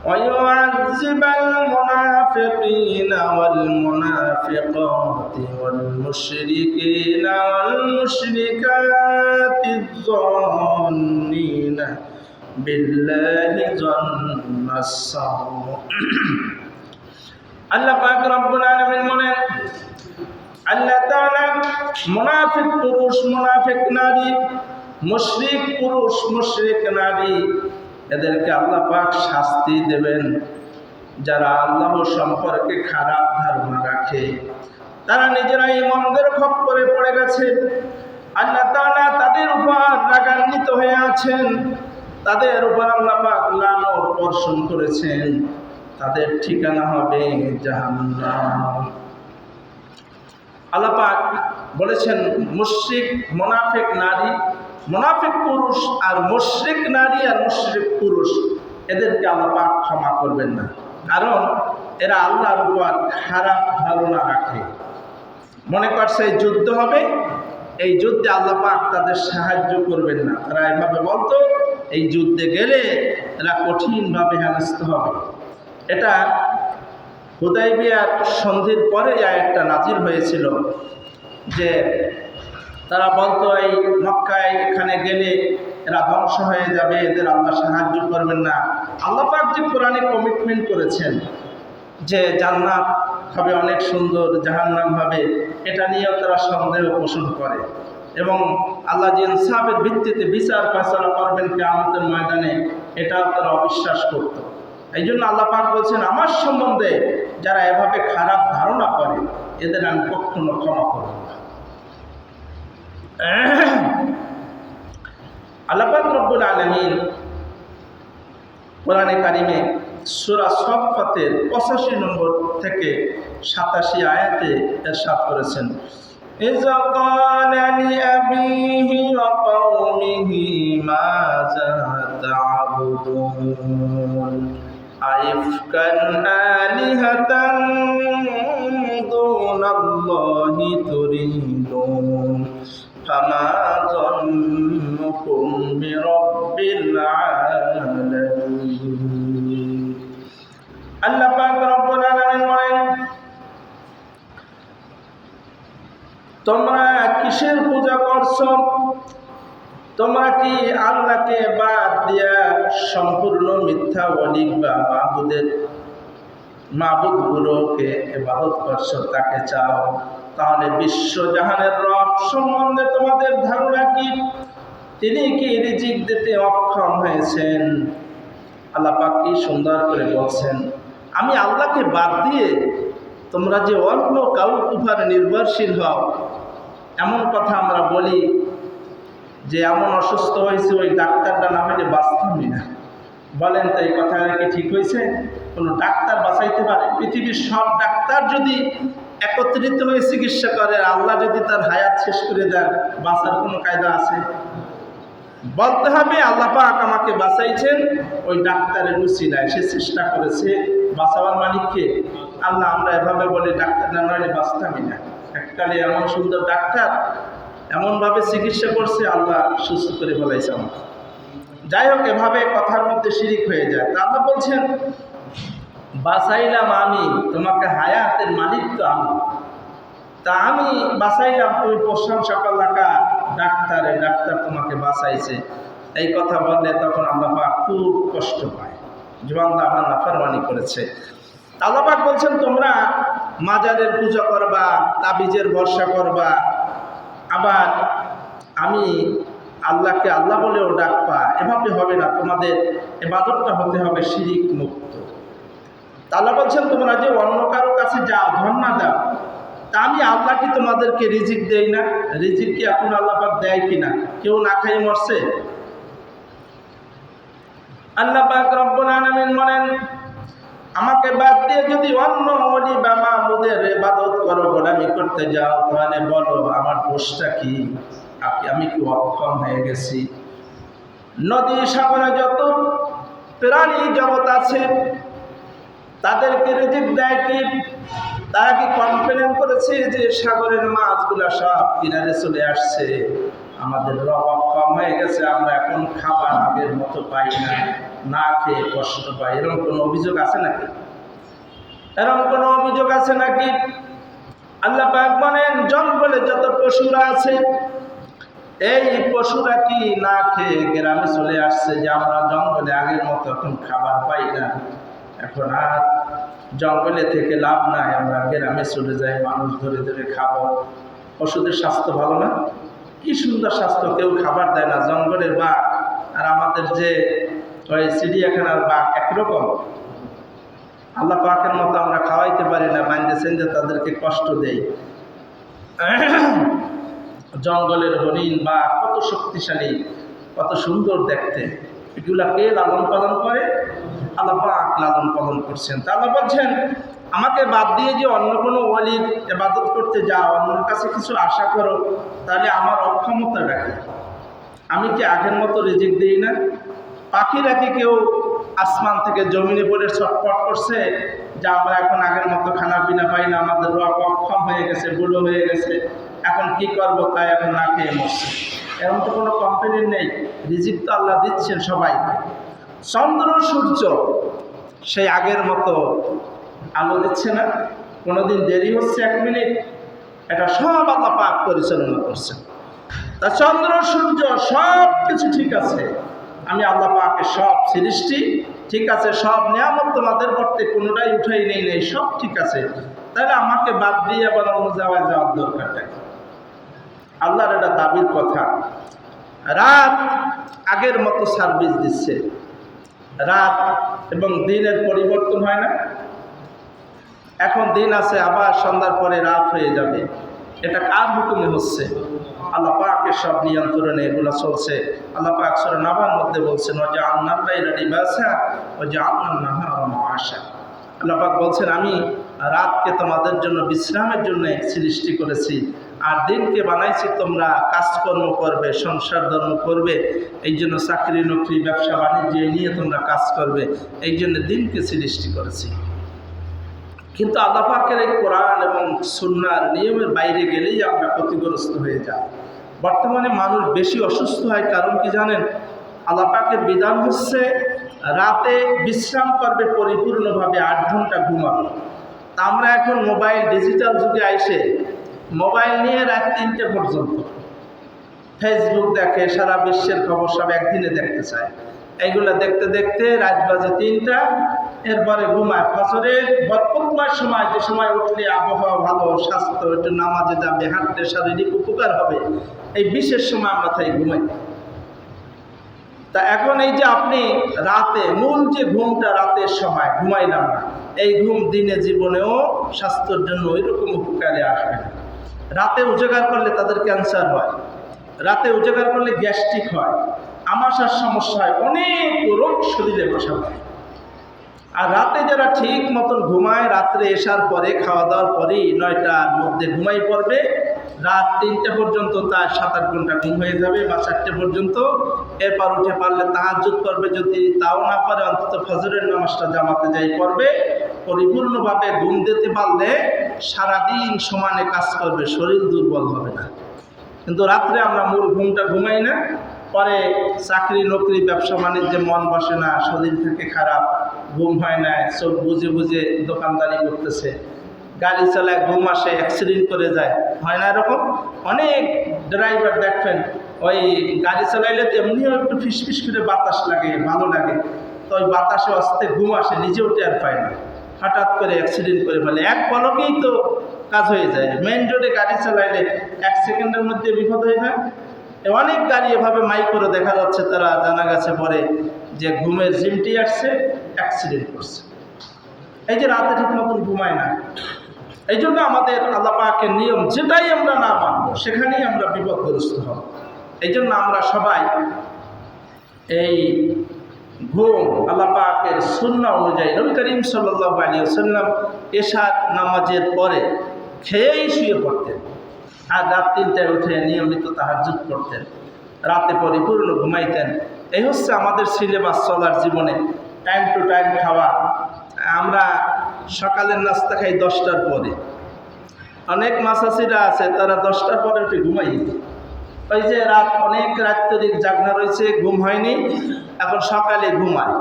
ويعذب المنافقين والمنافقات والمشركين والمشركات الظانين بالله ظن السوء। আল্লাহ পাক রব্বুল আলামিন বলেন, আল্লাহ তাআলা মুনাফিক পুরুষ, মুনাফিক নারী, মুশরিক পুরুষ, মুশরিক নারী, এদেরকে আল্লাহ পাক শাস্তি দেবেন। যারা আল্লাহ সম্পর্কে খারাপ ধারণা রাখে, তারা নিজেরাই মন্দের খপ্পরে পড়ে গেছে। আল্লাহ তাআলা তাদের উপর রাগান্বিত হয়ে আছেন, তাদের উপর আল্লাহ পাক লানত বর্ষণ করেছেন। তাদের ঠিকানা হবে জাহান্নাম। আল্লাহ পাক বলেছেন মুশরিক মুনাফিক নারী, মুনাফিক পুরুষ আর মুশরিক নারী আর মুশরিক পুরুষ এদেরকে আল্লাহ পাক ক্ষমা করবেন না, কারণ এরা আল্লাহর উপর খারাপ ধারণা রাখে। মনে করছে এই যুদ্ধ হবে, এই যুদ্ধে আল্লাহ পাক তাদের সাহায্য করবেন না। তারা এভাবে বলতো এই যুদ্ধে গেলে এরা কঠিনভাবে হেনস্থ হবে। এটা হুদাইবিয়ার সন্ধির পরে আয়াতটা নাজিল হয়েছিল যে তারা বলতো এই মক্কায় এখানে গেলে এরা ধ্বংস হয়ে যাবে, এদের আল্লাহ সাহায্য করবেন না। আল্লাহ পাক যে কোরআনে কমিটমেন্ট করেছেন যে জান্নাত হবে অনেক সুন্দর, জাহান্নাম হবে, এটা নিয়েও তারা সন্দেহ পোষণ করে এবং আল্লাহ যে ইনসাফের ভিত্তিতে বিচার ফয়সালা করবেন কিয়ামতের ময়দানে, এটাও তারা অবিশ্বাস করত। এই জন্য আল্লাহ পাক বলছেন আমার সম্বন্ধে যারা এভাবে খারাপ ধারণা করে এদের আমি কখনো ক্ষমা করব না। আল্লাহ পাক রব্বুল আলামিন কোরআনে কারিমে সূরা সাফফাতের 85 নম্বর থেকে 87 আয়াতে ইরশাদ করেছেন, ইযা ক্বালা লিআবিহি ওয়া কওমিহি মাযা তা'বুদুন আইফকান আলিহাতান দুনাল্লাহি তুরিদুন ফামা যান্নুকুম বিরাব্বিল আলামিন। আল্লাহ পাক রব্বুল আলামিন বলেন, তোমরা কিসের পূজা করছো? তোমরা কি আল্লাহকে বাদ দিয়া সম্পূর্ণ মিথ্যা ওলি বা মাবুদগুলোকে ইবাদত করছো, তাকে চাও? তাহলে বিশ্বজাহানের রব সম্বন্ধে তোমাদের ধারণা কি? তিনি কি রিজিক দিতে অক্ষম হয়েছেন? আল্লাহ পাক কি সুন্দর করে বলছেন, আমি আল্লাহকে বাদ দিয়ে তোমরা যে অন্য কারোর উপর নির্ভরশীল হও। এমন কথা আমরা বলি যে এমন অসুস্থ হয়েছে ওই ডাক্তারটা না হলে বাঁচতামই না। বলেন তো এই কথাটা কি ঠিক হয়েছে? কোনো ডাক্তার বাঁচাইতে পারে? পৃথিবীর সব ডাক্তার যদি একত্রিত হয়ে চিকিৎসা করে, আল্লাহ যদি তার হায়াত শেষ করে দেন, বাঁচার কোনো কায়দা আছে? বলতে হবে আল্লাহ পাক আমাকে বাঁচাইছেন ওই ডাক্তারের উসিলায়, সে চেষ্টা করেছে। বাঁচাবার মালিককে আল্লাহ। আমরা এভাবে বলি ডাক্তার না হলে বাঁচতামই না। এককালে এমন সুন্দর ডাক্তার এমনভাবে চিকিৎসা করছে, আল্লাহ সুস্থ করে বলাইছে আমাকে। যাই হোক, এভাবে কথার মধ্যে শিরিক হয়ে যায়। তা আল্লাহ বলছেন বাঁচাইলাম আমি তোমাকে, হায়াতের মালিক তো আমি, তা আমি বাঁচাইলাম, তুমি প্রশংসা করলা কার? ডাক্তার তোমাকে বাঁচাইছে। এই কথা বললে তখন আল্লাহ পাক খুব কষ্ট পায়, যে বান্দা আমার নাফরমানি করেছে। আল্লাহ পাক বলছেন তোমরা মাজারের পূজা করবা, তাবিজের ভরসা করবা, আবার আমি আল্লাহকে আল্লাহ বলেও ডাকবা। এভাবে হবে না, তোমাদের ইবাদতটা হতে হবে শিরিক মুক্ত। আল্লাহ বলছেন তোমরা যে অন্য কারো কাছে যাও, ধর্ণা দাও, তা আমি আল্লাহ কি তোমাদেরকে রিজিক দেই না? রিজিক কি এখন আল্লাহ পাক দেয় কিনা? কেউ না খাই মরছে? আল্লাহ পাক রব্বুল আলামিন বলেন আমাকে বাদ দিয়ে যদি অন্য ওলি বা মাবুদের ইবাদত করো, গোলামি করতে যাও, তাহলে বলো আমার দোষটা কি? আমি কি অক্ষম হয়ে গেছি? নদী সাগরে যত প্রাণী জগৎ আছে তাদেরকে রিজিক দেয় কি? তারা কি কমপ্লেন করেছে যে সাগরের মাছগুলা সব কিনারে চলে আসছে, আমাদের রব অক্ষম হয়ে গেছে, আমরা এখন খাবার আগের মতো পাই না, না খেয়ে কষ্ট পাই? এরকম কোনো অভিযোগ আছে নাকি? এরকম কোনো অভিযোগ আছে নাকি? আল্লাহ পাক বলেন জঙ্গলে যত পশুরা আছে, এই পশুরা কি না খেয়ে গ্রামে চলে আসছে যে আমরা জঙ্গলে আগের মতো এখন খাবার পাই না, এখন আর জঙ্গলে থেকে লাভ নাই, আমরা গ্রামে চলে যাই, মানুষ ধরে ধরে খাবো। পশুদের স্বাস্থ্য ভালো না? কি সুন্দর স্বাস্থ্য, কেউ খাবার দেয় না। জঙ্গলের বাঘ আর আমাদের যে ওই চিড়িয়াখানার বাঘ একরকম। আল্লাহ পাকের মতো আমরা খাওয়াইতে পারি না, বাইন্দে সেন্দে তাদেরকে কষ্ট দেই। জঙ্গলের হরিণ বা কত শক্তিশালী, কত সুন্দর দেখতে, এগুলাকে লালন পালন করে আল্লাহ পাক লালন পালন করছেন। তা আল্লাহ বলছেন, আমাকে বাদ দিয়ে যে অন্য কোনো ওয়ালির ইবাদত করতে যাও, অন্যের কাছে কিছু আশা করো, তাহলে আমার অক্ষমতা রাখে। আমি কি আগের মতো রিজিক দিই না? পাখিরা কি কেউ আসমান থেকে জমিনে পড়ে ছটফট করছে যে আমরা এখন আগের মতো খানা পিনা পাই না, আমাদের রক অক্ষম হয়ে গেছে, বুড়ো হয়ে গেছে, এখন কি করব, তাই এখন না খেয়ে মরছে? এরকম তো কোনো কমপ্লেন নেই। রিজিক তো আল্লাহ দিচ্ছেন সবাইকে। চন্দ্র সূর্য সেই আগের মতো আলো দিচ্ছে না, কোনোদিন দেরি হচ্ছে 1 মিনিট, এটা সব আল্লাহ পাক পরিচালনা করছেন। তা চন্দ্র সূর্য সব কিছু ঠিক আছে, আমি আল্লাহ পাকের সব সৃষ্টি ঠিক আছে, সব নিয়ামত তোমাদের করতে কোনোটাই উঠাই নেই, সব ঠিক আছে, তাহলে আমাকে বাদ দিয়ে আবার অন্য যাওয়ার দরকারটা কি? আল্লাহর এটা দাবির কথা। রাত আগের মতো সার্ভিস দিচ্ছে, রাত এবং দিনের পরিবর্তন হয় না। এখন দিন আছে, আবার সন্ধ্যার পরে রাত হয়ে যাবে। এটা কার হুকুমে হচ্ছে? আল্লাহ পাকের সব নিয়ন্ত্রণে এগুলো চলছে। আল্লাহ পাক সূরা নাবার মধ্যে বলছেন, ওয়া জাআলনাল লাইলা লিবাসা ওয়া জাআলনান নাহারা মাআশা। আল্লাহ পাক বলছেন, আমি রাতকে তোমাদের জন্য বিশ্রামের জন্য সৃষ্টি করেছি, আর দিনকে বানাইছি তোমরা কাজকর্ম করবে, সংসার ধর্ম করবে, এই জন্য চাকরি নকরি ব্যবসা বাণিজ্য নিয়ে তোমরা কাজ করবে, এই জন্য দিনকে সৃষ্টি করেছি। কিন্তু আল্লাহ পাকের এই কোরআন এবং সুন্নাহর নিয়মের বাইরে গেলেই আমরা ক্ষতিগ্রস্ত হয়ে যাই। বর্তমানে মানুষ বেশি অসুস্থ হয়, কারণ কি জানেন? আল্লাহ পাকের বিধান হচ্ছে রাতে বিশ্রাম করবে পরিপূর্ণভাবে, 8 ঘন্টা ঘুমাবে। তা আমরা এখন মোবাইল ডিজিটাল যুগে আইসে মোবাইল নিয়ে রাত 3টে পর্যন্ত ফেসবুক দেখে, সারা বিশ্বের খবর সব একদিনে দেখতে চায়। এইগুলো দেখতে দেখতে রাত বাজে 3টা, এরপরে ঘুমায়। ফজরের বরকতময় সময়, যে সময় উঠলে আবহাওয়া ভালো, স্বাস্থ্য, একটু নামাজে যাবে, হাঁটতে শারীরিক উপকার হবে, এই বিশেষ সময় আমরা তাই ঘুমাই। তা এখন এই যে আপনি রাতে মূল যে ঘুমটা রাতের সময় ঘুমাইলাম না, এই ঘুম দিনে জীবনেও স্বাস্থ্যের জন্য ওই রকম উপকারে আসবে না। রাতে উজাগার করলে তাদের ক্যান্সার হয়, রাতে উজাগার করলে গ্যাস্ট্রিক হয়, আমাশার সমস্যা হয়, অনেক রোগ শরীরে বসা হয়। আর রাতে যারা ঠিক মতন ঘুমায়, রাত্রে এসার পরে খাওয়া দাওয়ার পরেই 9টার মধ্যে ঘুমাই পড়বে, রাত 3টে পর্যন্ত তার 7-8 ঘন্টা ঘুম হয়ে যাবে, বা 4টে পর্যন্ত। এরপর উঠে পারলে তাহাজ্জুদ করবে, যদি তাও না পারে অন্তত ফজরের নামাজটা জামাতে যাই পড়বে। পরিপূর্ণভাবে ঘুম দিতে পারলে সারাদিন সমানে কাজ করবে, শরীর দুর্বল হবে না। কিন্তু রাত্রে আমরা মূল ঘুমটা ঘুমাই না, পরে চাকরি নকরি ব্যবসা বাণিজ্যে মন বসে না, শরীর থেকে খারাপ, ঘুম হয় না, চোখ বুঝে বুঝে দোকানদারি করতেছে, গাড়ি চালায়, ঘুম আসে, অ্যাক্সিডেন্ট করে যায়, হয় না এরকম? অনেক ড্রাইভার দেখবেন ওই গাড়ি চালাইলে এমনিও একটু ফিসফিস করে বাতাস লাগে, ভালো লাগে, তো ওই বাতাসে আসতে ঘুম আসে, নিজেও টের পায় না, হঠাৎ করে অ্যাক্সিডেন্ট করে ফেলে। এক পলকেই তো কাজ হয়ে যায়। মেইন রোডে গাড়ি চালাইলে 1 সেকেন্ডের মধ্যে বিপদ হয়ে যায়। অনেক গাড়ি এভাবে মাইক করে দেখা যাচ্ছে, তারা জানা গেছে পরে যে ঘুমের জিমটি আসছে, অ্যাক্সিডেন্ট করছে। এই যে রাতে ঠিক মতন ঘুমায় না। এই জন্য আমাদের আল্লাহ পাকের নিয়ম যেটাই আমরা না মানব, সেখানেই আমরা বিপদগ্রস্ত হব। এই জন্য আমরা সবাই এই ঘুম আল্লাহ পাকের সুন্নাহ অনুযায়ী, নবী করিম সাল্লাল্লাহু আলাইহি ওয়াসাল্লাম এশার নামাজের পরে খেয়েই শুয়ে পড়তেন, আর রাত 3টায় উঠে নিয়মিত তাহাজ্জুদ করতেন, রাতে পরিপূর্ণ ঘুমাইতেন। এই হচ্ছে আমাদের সিলেবাস চলার জীবনে। টাইম টু টাইম খাওয়া। আমরা সকালের নাস্তা খাই 10টার পরে। অনেক মাসাসিরা আছে, তারা 10টার পরে উঠে ঘুমাই। ওই যে অনেক রাত তরিক জাগনা রয়েছে, ঘুম হয়নি, এখন সকালে ঘুমায়।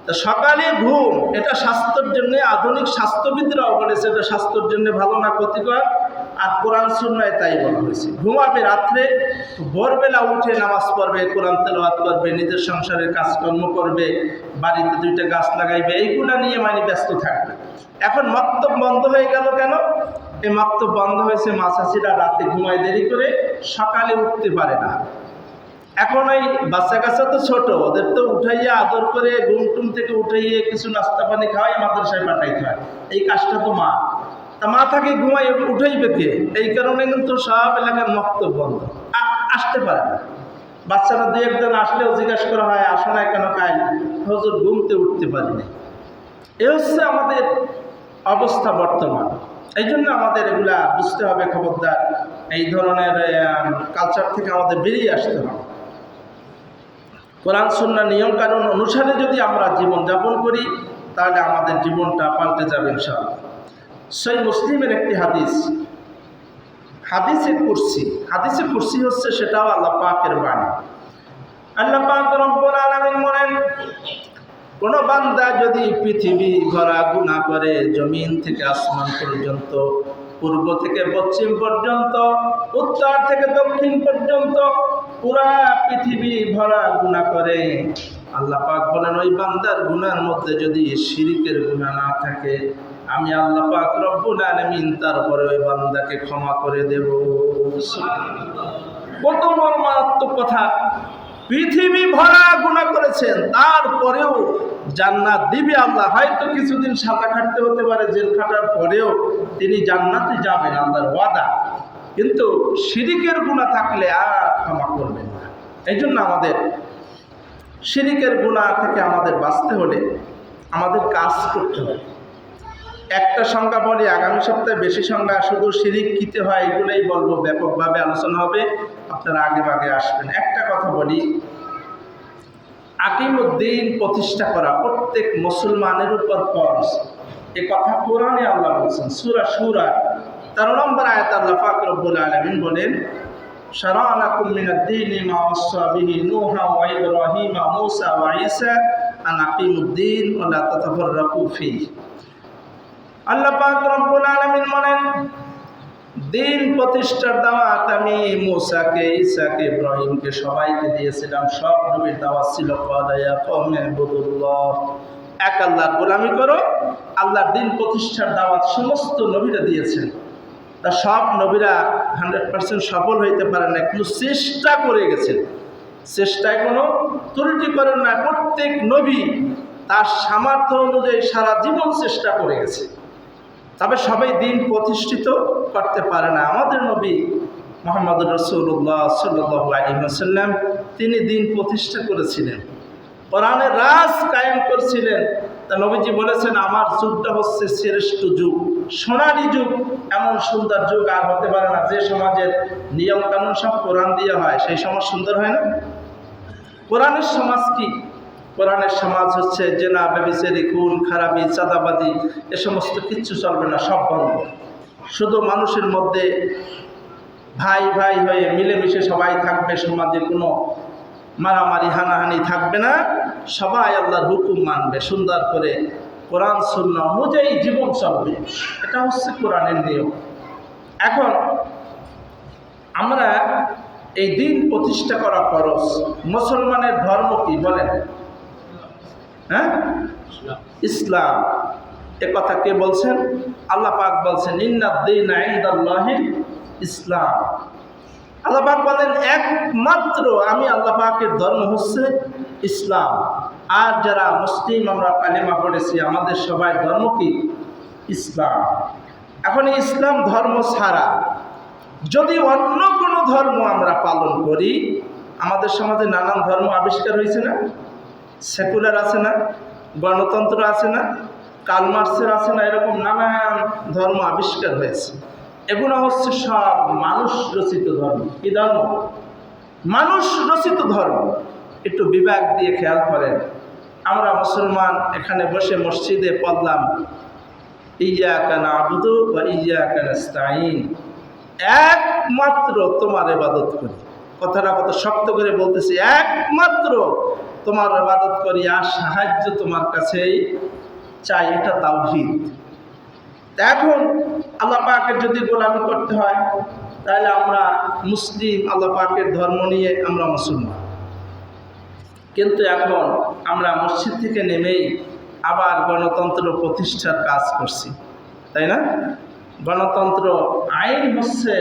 তো সকালে ঘুম এটা স্বাস্থ্যের জন্য, আধুনিক স্বাস্থ্যবিদরাও বলেছে এটা স্বাস্থ্যের জন্য ভালো না, ক্ষতিকর। আর কোরআন সুন্নাহয় তাই বলা হয়েছে। ঘুমাবে রাত্রে, ভোরবেলা উঠে নামাজ পড়বে, কোরআন তেলাওয়াত করবে, নিজের সংসারের কাজকর্ম করবে, বাড়িতে 2টা গাছ লাগাইবে, এইগুলা নিয়ে ব্যস্ত থাকবে। এখন মক্তব বন্ধ হয়ে গেল কেন? এই মক্তব বন্ধ হয়েছে, মাসাসিরা রাতে ঘুমায় দেরি করে, সকালে উঠতে পারে না। এখন ওই বাচ্চা কাচ্চা তো ছোট, ওদের তো উঠাইয়া আদর করে ঘুম টুম থেকে উঠাইয়ে কিছু নাস্তা পানি খাওয়াই মাদ্রাসায় পাঠাইতে হয়, এই কাজটা তো মা। তা মাথাকে ঘুমাই উঠাইবে কে? এই কারণে কিন্তু সব এলাকার মক্তব বন্ধ, আসতে পারে না। বাচ্চারা দুই একজন আসলেও জিজ্ঞাসা করা হয় আসো না কেন? কাল হুজুর ঘুমতে উঠতে পারিনি। এ হচ্ছে আমাদের অবস্থা বর্তমান। এই জন্য আমাদের এগুলা বুঝতে হবে, খবরদার এই ধরনের কালচার থেকে আমাদের বেরিয়ে আসতে হবে। কোরআন সুন্নাহ নিয়ম কানুন অনুসারে যদি আমরা জীবনযাপন করি তাহলে আমাদের জীবনটা পাল্টে যাবে ইনশাআল্লাহ। সহিহ মুসলিমের একটি হাদিস, হাদিসে কুরসি হচ্ছে সেটাও আল্লাহ পাকের বাণী। আল্লাহ পাক রব্বুল আলামিন বলেন, কোন বান্দা যদি পৃথিবী ভরা গুনাহ করে, জমিন থেকে আসমান পর্যন্ত, পূর্ব থেকে পশ্চিম পর্যন্ত, উত্তর থেকে দক্ষিণ পর্যন্ত পুরা পৃথিবী ভরা গুনাহ করে, আল্লাহ পাক বলেন ওই বান্দার গুনার মধ্যে যদি শিরকের গুনাহ না থাকে, আমি আল্লাহ পাক রব্বুল আলামিন তারপরে ওই বান্দাকে ক্ষমা করে দেব। কত মর্মান্তিক কথা! পৃথিবী ভরা গুনাহ করেছেন, তারপরেও জান্নাত দিবে আল্লাহ। হয়তো কিছুদিন সাজা খাটতে হতে পারে, জেল খাটার পরেও তিনি জান্নাতে যাবেন, আল্লাহর ওয়াদা। কিন্তু শিরকের গুনাহ থাকলে আর ক্ষমা করবেন না। এই জন্য আমাদের শিরকের গুনাহ থেকে আমাদের বাঁচতে হলে আমাদের কাজ করতে হবে। একটা সংজ্ঞা বলি, আগামী সপ্তাহে বেশি সংজ্ঞা, শুধু শিরিক কিতে হয় এগুলোই বলবো, ব্যাপকভাবে আলোচনা হবে, আপনারা আগে ভাগে আসবেন। একটা কথা বলি, আকিমুদ্দিন প্রতিষ্ঠা করা প্রত্যেক মুসলমানের উপর ফরজ। এ কথা কোরআনে আল্লাহ বলছেন, সূরা শুরা 13 নম্বর আয়াত আল্লাহ পাক রব্বুল আলামিন বলেন, শারা'a লাকুম মিনাদ-দীনি মা ওয়াসা বিহি নূহা ওয়া ইব্রাহিমা মূসা ওয়া ঈসা আন আকিমুদ্দিন ওয়া লা তাতাফাররাকু ফীহি। আল্লাহ পাক রব্বুল আলামিন বলেন, দিন প্রতিষ্ঠার দাওয়াত আমি মূসাকে, ঈসাকে, ইব্রাহিমকে সবাইকে দিয়েছিলাম। সব নবীর দাওয়াত ছিল ক্বালা ইয়া কওমি ইবুদুল্লাহ, এক আল্লাহর গোলামি করো। আল্লাহর দিন প্রতিষ্ঠার দাওয়াত সমস্ত নবীরা দিয়েছেন। তা সব নবীরা 100% সফল হইতে পারে না, কিন্তু চেষ্টা করে গেছেন, চেষ্টায় কোনো ত্রুটি করেন না। প্রত্যেক নবী তার সামর্থ্য অনুযায়ী সারা জীবন চেষ্টা করে গেছে, তবে সবাই দিন প্রতিষ্ঠিত করতে পারে না। আমাদের নবী মুহাম্মদ রাসূলুল্লাহ সাল্লাল্লাহু আলাইহি ওয়াসাল্লাম তিনি দিন প্রতিষ্ঠা করেছিলেন, কোরআনের রাজ কায়েম করেছিলেন। তা নবীজি বলেছেন, আমার যুগটা হচ্ছে শ্রেষ্ঠ যুগ, সোনালী যুগ, এমন সুন্দর যুগ আর হতে পারে না। যে সমাজের নিয়ম কানুন সব কোরআন দিয়ে হয়, সেই সমাজ সুন্দর হয় না? কোরআনের সমাজ কি? কোরআনের সমাজ হচ্ছে জেনা, ব্যভিচারী, খুন খারাপি, চাঁদাবাজি, এ সমস্ত কিচ্ছু চলবে না, সব বন্ধ। শুধু মানুষের মধ্যে ভাই ভাই হয়ে মিলেমিশে সবাই থাকবে, সমাজে কোনো মারামারি হানাহানি থাকবে না, সবাই আল্লাহর হুকুম মানবে, সুন্দর করে কোরআন সুন্নাহ অনুযায়ী জীবন চলবে। এটা হচ্ছে কোরআনের নিয়ম। এখন আমরা এই দিন প্রতিষ্ঠা করা ফরজ। মুসলমানের ধর্ম কি বলেন? হ্যাঁ, ইসলাম। এ কথা কে বলছেন? আল্লাহ পাক বলছেন, ইন্নাদ-দীনা ইনদাল্লাহিল ইসলাম। আল্লাহ পাক বলেন, একমাত্র আমি আল্লাহ পাকের ধর্ম হচ্ছে ইসলাম। আর যারা মুসলিম, আমরা কালেমা পড়েছি, আমাদের সবাই ধর্ম কি? ইসলাম। এখন ইসলাম ধর্ম ছাড়া যদি অন্য কোনো ধর্ম আমরা পালন করি, আমাদের সমাজে নানান ধর্ম আবিষ্কার হয়েছে না? সেকুলার আছে না, গণতন্ত্র আছে না, কার্ল মার্ক্সের আছে না, এরকম নানান ধর্ম আবিষ্কার হয়েছে। এগুলো হচ্ছে সব মানুষ রচিত ধর্ম। কি ধর্ম? মানুষ রচিত ধর্ম। একটু বিবেক দিয়ে খেয়াল করেন, আমরা মুসলমান এখানে বসে মসজিদে পড়লাম, ইয়্যাকা না'বুদু ওয়া ইয়্যাকা নাস্তাঈন, একমাত্র তোমার ইবাদত করি। কথাটা কত শক্ত করে বলতেছি, একমাত্র তোমার ইবাদত করি আর সাহায্য তোমার কাছেই চাই, এটা তাওহীদ। এখন আল্লাহ পাকের যদি গোলামি করতে হয় তাহলে আমরা মুসলিম, আল্লাহ পাকের ধর্ম নিয়ে আমরা মুসলমান। কিন্তু এখন আমরা মসজিদ থেকে নেমেই আবার গণতন্ত্র প্রতিষ্ঠার কাজ করছি, তাই না? গণতন্ত্র আইন হচ্ছে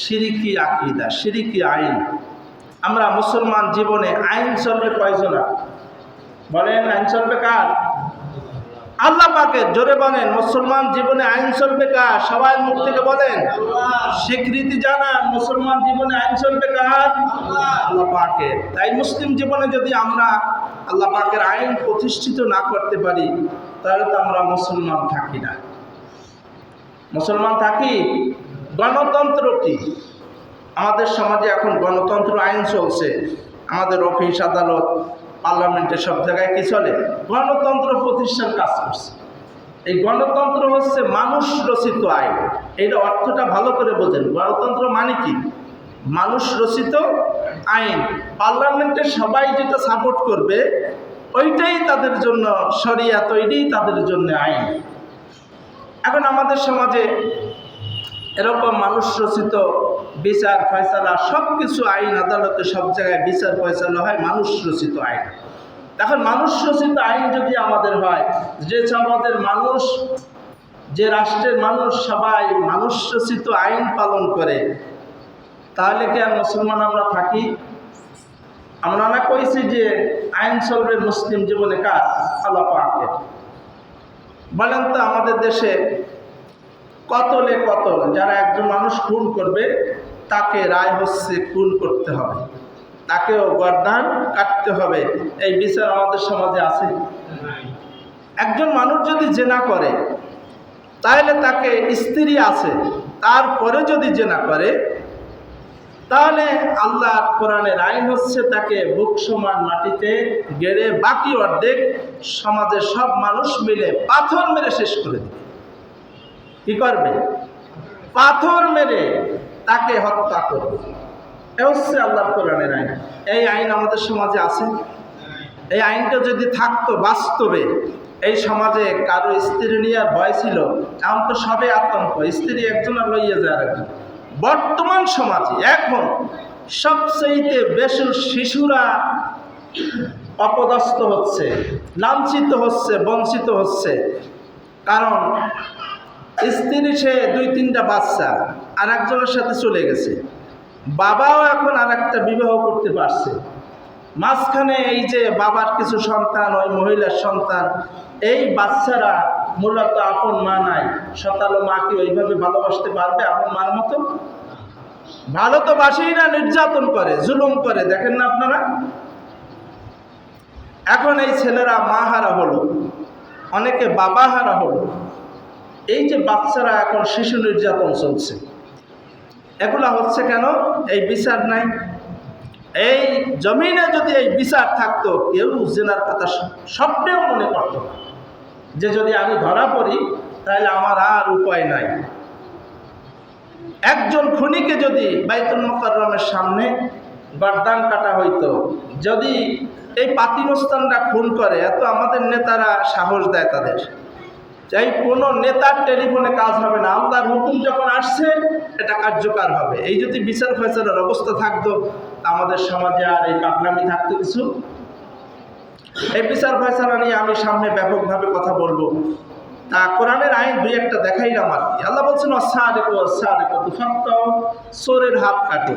শিরকি আকীদা, শিরকি আইন। আমরা মুসলমান জীবনে আইন চলবে কয়জনা? বলেন, আইন চলবে কার? আল্লাহ পাকের, জোরে বলেন। মুসলমান জীবনে আইন চলবে কার? সবাই মুখ থেকে বলেন। স্বীকৃতি জানান, মুসলমান জীবনে আইন চলবে কার? আল্লাহ পাকের। তাই মুসলিম জীবনে যদি আমরা আল্লাহ পাকের আইন প্রতিষ্ঠিত না করতে পারি, তাহলে তো আমরা মুসলমান থাকি না। মুসলমান থাকি। গণতন্ত্র কি? আমাদের সমাজে এখন গণতন্ত্র আইন চলছে। আমাদের অফিস আদালত পার্লামেন্টে সব জায়গায় কি চলে? গণতন্ত্র প্রতিষ্ঠার কাজ করছে। এই গণতন্ত্র হচ্ছে মানুষ রচিত আইন। এইটা অর্থটা ভালো করে বোঝেন। গণতন্ত্র মানে কি? মানুষ রচিত আইন। পার্লামেন্টে সবাই যেটা সাপোর্ট করবে ওইটাই তাদের জন্য শরিয়াত, ওইটাই তাদের জন্য আইন। এখন আমাদের সমাজে এরকম মানুষ রচিত বিচার ফয়সালা সব কিছু, আইন আদালতে সব জায়গায় বিচার ফয়সালা হয় মানুষ রচিত আইন। এখন মানুষ রচিত আইন যদি আমাদের হয়, যে সমাজের মানুষ, যে রাষ্ট্রের মানুষ সবাই মানুষ রচিত আইন পালন করে, তাহলে কি আর মুসলমান আমরা থাকি? আমরা না কইছি যে আইন চলবে মুসলিম জীবনে কার? আল্লাহ পাকের। বলেন তো, আমাদের দেশে কতলে কতল, যারা একজন মানুষ খুন করবে তাকে রায় হচ্ছে খুন করতে হবে, তাকেও গর্দান কাটতে হবে। এই বিচার আমাদের সমাজে আছে? একজন মানুষ যদি জেনা করে, তাহলে তাকে স্ত্রী আছে, তারপরে যদি জেনা করে, তাহলে আল্লাহ কোরআনের আইন হচ্ছে তাকে বুক সমান মাটিতে গেড়ে বাকি অর্ধেক সমাজের সব মানুষ মিলে পাথর মেরে শেষ করে দেবে। কি করবে? পাথর মেরে তাকে হত্যা করবে। এ হচ্ছে আল্লাহর কোরআনের আইন। এই আইন আমাদের সমাজে আছে? এই আইনটা যদি থাকতো বাস্তবে, এই সমাজে কারো স্ত্রী নেওয়ার ভয় ছিল, এখন তো সবে আতঙ্ক, স্ত্রী একজন আর লইয়া যায় রাখবে। বর্তমান সমাজে এখন সবচেয়ে বেশি শিশুরা অপদস্থ হচ্ছে, লাঞ্ছিত হচ্ছে, বঞ্চিত হচ্ছে। কারণ স্ত্রী সে 2-3টা বাচ্চা আর একজনের সাথে চলে গেছে, বাবাও এখন আর একটা বিবাহ করতে পারছে, মাঝখানে এই যে বাবার কিছু সন্তান, ওই মহিলার সন্তান, এই বাচ্চারা মূলত আপন মা নাই। শতালো মা কি ওইভাবে ভালোবাসতে পারবে আপন মার মতো? ভালো তো বাসেই না, নির্যাতন করে, জুলুম করে। দেখেন না আপনারা? এখন এই ছেলেরা মা হারা হলো, অনেকে বাবা হারা হলো। এই যে বাচ্চারা এখন শিশু নির্যাতন চলছে, এগুলা হচ্ছে কেন? এই বিচার নাই। এই জমিনে যদি এই বিচার থাকতো, কেউ জেনার কথা স্বপ্নেও মনে করত না যে যদি আমি ধরা পড়ি তাহলে আমার আর উপায় নাই। একজন খুনিকে যদি বাইতুল মুকাররমের সামনে গর্দান কাটা হইতো, যদি এই পাতিমস্তানরা খুন করে, এত আমাদের নেতারা সাহস দেয় তাদের, চাই কোনো নেতার টেলিফোনে কাজ হবে না, আল্লাহর হুকুম যখন আসছে এটা কার্যকর হবে। এই যদি বিচার ফয়সালার অবস্থা থাকতো, আমাদের সমাজে আর এই পাগলামি থাকতো কিছু? এই বিচার ফয়সালা নিয়ে আমি সামনে ব্যাপকভাবে কথা বলবো। তা কোরআনের আইন 2-1টা দেখাইলাম আর কি। আল্লাহ বলছেন চোরের হাত কাটে।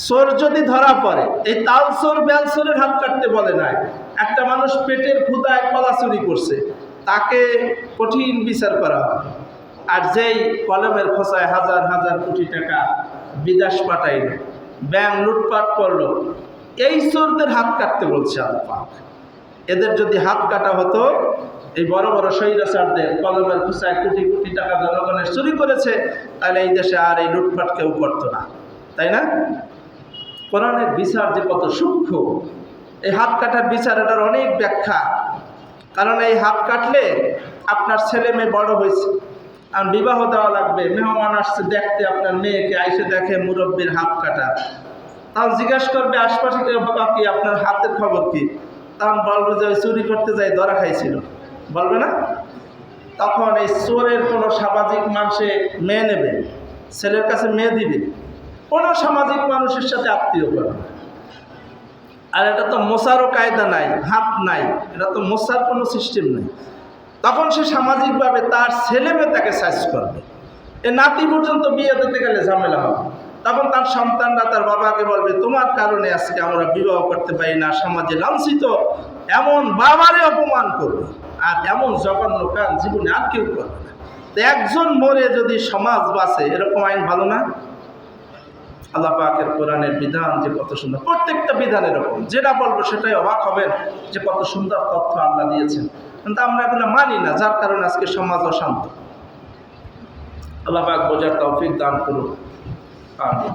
চোর যদি ধরা পড়ে, এই তাল চোর বেল চোরের হাত কাটতে বলে নাই। একটা মানুষ পেটের ক্ষুধায় কলা চুরি করছে, তাকে কঠিন বিচার করা হয়। আর যেই কলমের খোঁচায় হাজার হাজার কোটি টাকা বিদেশ পাঠাইল, ব্যাংক লুটপাট করলো, এই চোরদের হাত কাটতে বলছে আল্লাহ পাক। এদের যদি হাত কাটা হতো, এই বড় বড় স্বৈরাচারদের কলমের খোঁচায় কোটি কোটি টাকা জনগণের চুরি করেছে, তাহলে এই দেশে আর এই লুটপাট কেউ করতো না, তাই না? কোরআনের বিচার যে কত সূক্ষ্ম, এই হাত কাটার বিচার, এটার অনেক ব্যাখ্যা। কারণ এই হাত কাটলে আপনার ছেলে মেয়ে বড় হয়েছে, আর বিবাহ দেওয়া লাগবে, মেহমান আসছে দেখতে, আপনার মেয়েকে আইসে দেখে মুরব্বীর হাত কাটা, তাও জিজ্ঞাসা করবে আশপাশে কেউ, বাবা কি আপনার হাতের খবর কি? তখন বলবে যে ওই চুরি করতে যাই ধরা খাইছিল, বলবে না? তখন এই চোরের কোনো সামাজিক মানুষে মেয়ে নেবে, ছেলের কাছে মেয়ে দিবে, কোনো সামাজিক মানুষের সাথে আত্মীয় করবে। আর এটা তো মোছারও কায়দা নাই, হাত নাই, এটা তো মোছার কোনো সিস্টেম নেই। তখন সে সামাজিকভাবে তার ছেলে মেয়ে তাকে সাইজ করবে। এ নাতি পর্যন্ত বিয়ে দিতে গেলে ঝামেলা হবে। তখন তার সন্তানরা তার বাবাকে বলবে, তোমার কারণে আজকে আমরা বিবাহ করতে পারি না, সমাজে লাঞ্ছিত, এমন বাবারে অপমান করবে। আর এমন জঘন্য কাজ জীবনে আর কেউ করবে না। তো একজন মরে যদি সমাজ বাঁচে, এরকম আইন ভালো না? আল্লাহ পাকের কোরআনের বিধান যে কত সুন্দর, প্রত্যেকটা বিধান এরকম, যেটা বলবো সেটাই অবাক হবেন যে কত সুন্দর তথ্য আল্লাহ দিয়েছেন, কিন্তু আমরা এগুলো মানি না, যার কারণে আজকে সমাজ অশান্ত। আল্লাহ পাক বোঝার তৌফিক দান করুন। আমিন।